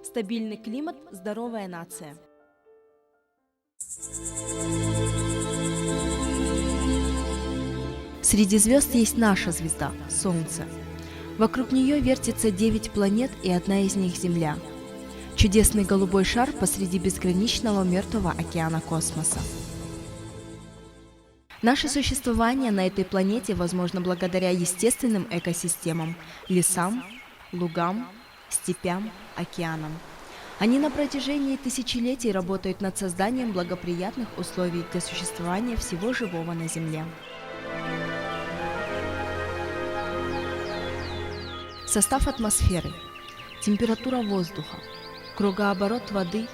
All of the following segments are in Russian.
Стабильный климат – здоровая нация. Среди звезд есть наша звезда – Солнце. Вокруг нее вертится 9 планет, и одна из них – Земля. Чудесный голубой шар посреди безграничного мертвого океана космоса. Наше существование на этой планете возможно благодаря естественным экосистемам – лесам, лугам, степям, океанам. Они на протяжении тысячелетий работают над созданием благоприятных условий для существования всего живого на Земле. Состав атмосферы, температура воздуха, кругооборот воды,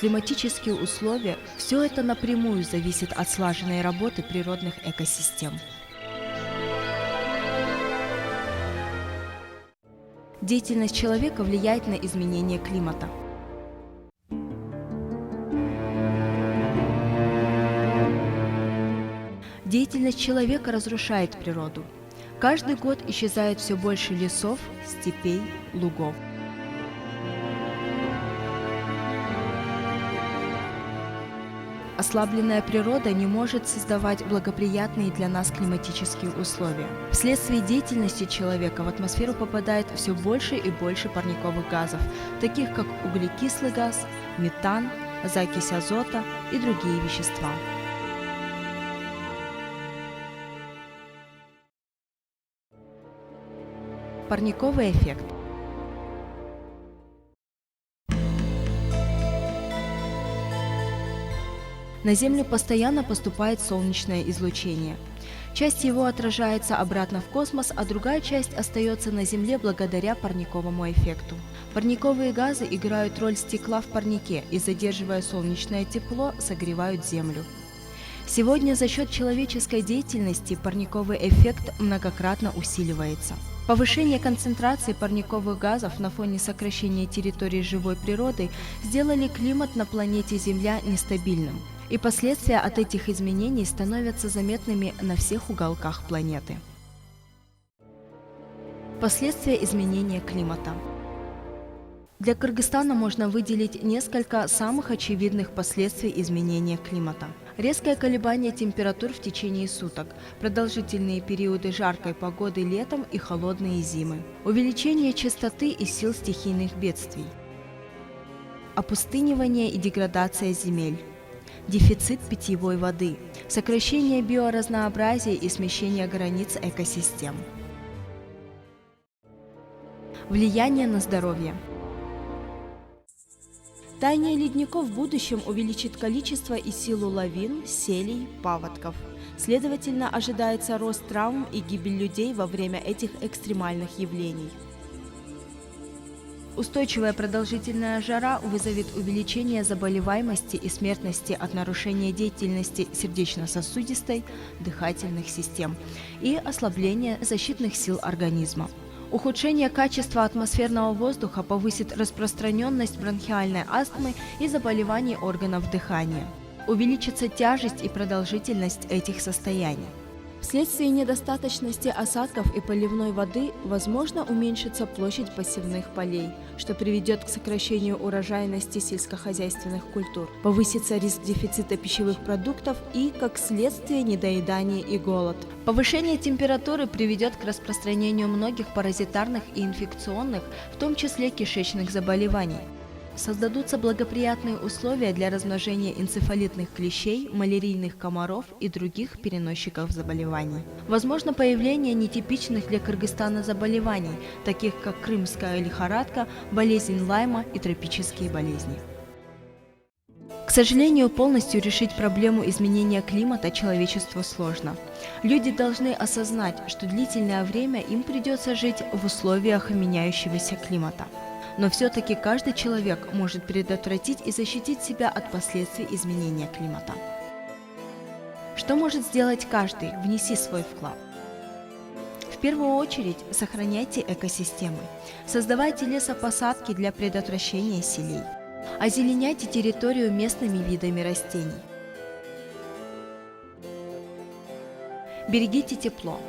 климатические условия – все это напрямую зависит от слаженной работы природных экосистем. Деятельность человека влияет на изменение климата. Деятельность человека разрушает природу. Каждый год исчезает все больше лесов, степей, лугов. Ослабленная природа не может создавать благоприятные для нас климатические условия. Вследствие деятельности человека в атмосферу попадает все больше и больше парниковых газов, таких как углекислый газ, метан, закись азота и другие вещества. Парниковый эффект. На Землю постоянно поступает солнечное излучение. Часть его отражается обратно в космос, а другая часть остается на Земле благодаря парниковому эффекту. Парниковые газы играют роль стекла в парнике и, задерживая солнечное тепло, согревают Землю. Сегодня за счет человеческой деятельности парниковый эффект многократно усиливается. Повышение концентрации парниковых газов на фоне сокращения территории живой природы сделали климат на планете Земля нестабильным, и последствия от этих изменений становятся заметными на всех уголках планеты. Последствия изменения климата. Для Кыргызстана можно выделить несколько самых очевидных последствий изменения климата. Резкое колебание температур в течение суток, продолжительные периоды жаркой погоды летом и холодные зимы, увеличение частоты и сил стихийных бедствий, опустынивание и деградация земель, дефицит питьевой воды, сокращение биоразнообразия и смещение границ экосистем. Влияние на здоровье. Таяние ледников в будущем увеличит количество и силу лавин, селей, паводков. Следовательно, ожидается рост травм и гибель людей во время этих экстремальных явлений. Устойчивая продолжительная жара вызовет увеличение заболеваемости и смертности от нарушения деятельности сердечно-сосудистой, дыхательных систем и ослабления защитных сил организма. Ухудшение качества атмосферного воздуха повысит распространенность бронхиальной астмы и заболеваний органов дыхания. Увеличится тяжесть и продолжительность этих состояний. Вследствие недостаточности осадков и поливной воды возможно уменьшится площадь посевных полей, что приведет к сокращению урожайности сельскохозяйственных культур, повысится риск дефицита пищевых продуктов и, как следствие, недоедание и голод. Повышение температуры приведет к распространению многих паразитарных и инфекционных, в том числе кишечных заболеваний. Создадутся благоприятные условия для размножения энцефалитных клещей, малярийных комаров и других переносчиков заболеваний. Возможно появление нетипичных для Кыргызстана заболеваний, таких как крымская лихорадка, болезнь Лайма и тропические болезни. К сожалению, полностью решить проблему изменения климата человечеству сложно. Люди должны осознать, что длительное время им придется жить в условиях меняющегося климата. Но все-таки каждый человек может предотвратить и защитить себя от последствий изменения климата. Что может сделать каждый? Внеси свой вклад. В первую очередь сохраняйте экосистемы. Создавайте лесопосадки для предотвращения селей. Озеленяйте территорию местными видами растений. Берегите тепло.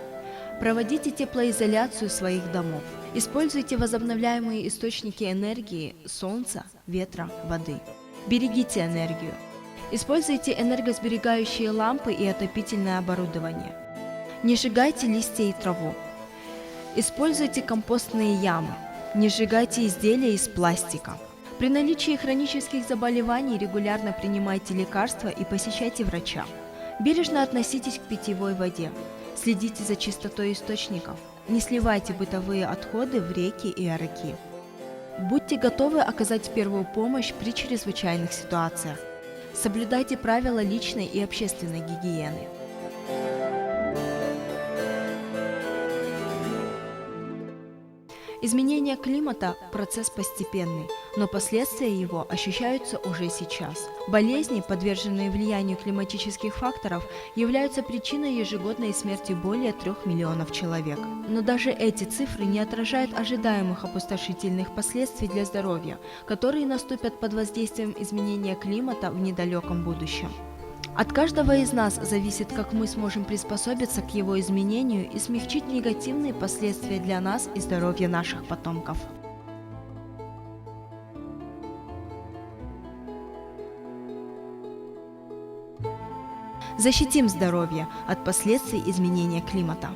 Проводите теплоизоляцию своих домов. Используйте возобновляемые источники энергии солнца, ветра, воды. Берегите энергию. Используйте энергосберегающие лампы и отопительное оборудование. Не сжигайте листья и траву. Используйте компостные ямы. Не сжигайте изделия из пластика. При наличии хронических заболеваний регулярно принимайте лекарства и посещайте врача. Бережно относитесь к питьевой воде. Следите за чистотой источников. Не сливайте бытовые отходы в реки и арыки. Будьте готовы оказать первую помощь при чрезвычайных ситуациях. Соблюдайте правила личной и общественной гигиены. Изменение климата – процесс постепенный, но последствия его ощущаются уже сейчас. Болезни, подверженные влиянию климатических факторов, являются причиной ежегодной смерти более 3 миллионов человек. Но даже эти цифры не отражают ожидаемых опустошительных последствий для здоровья, которые наступят под воздействием изменения климата в недалеком будущем. От каждого из нас зависит, как мы сможем приспособиться к его изменению и смягчить негативные последствия для нас и здоровья наших потомков. Защитим здоровье от последствий изменения климата.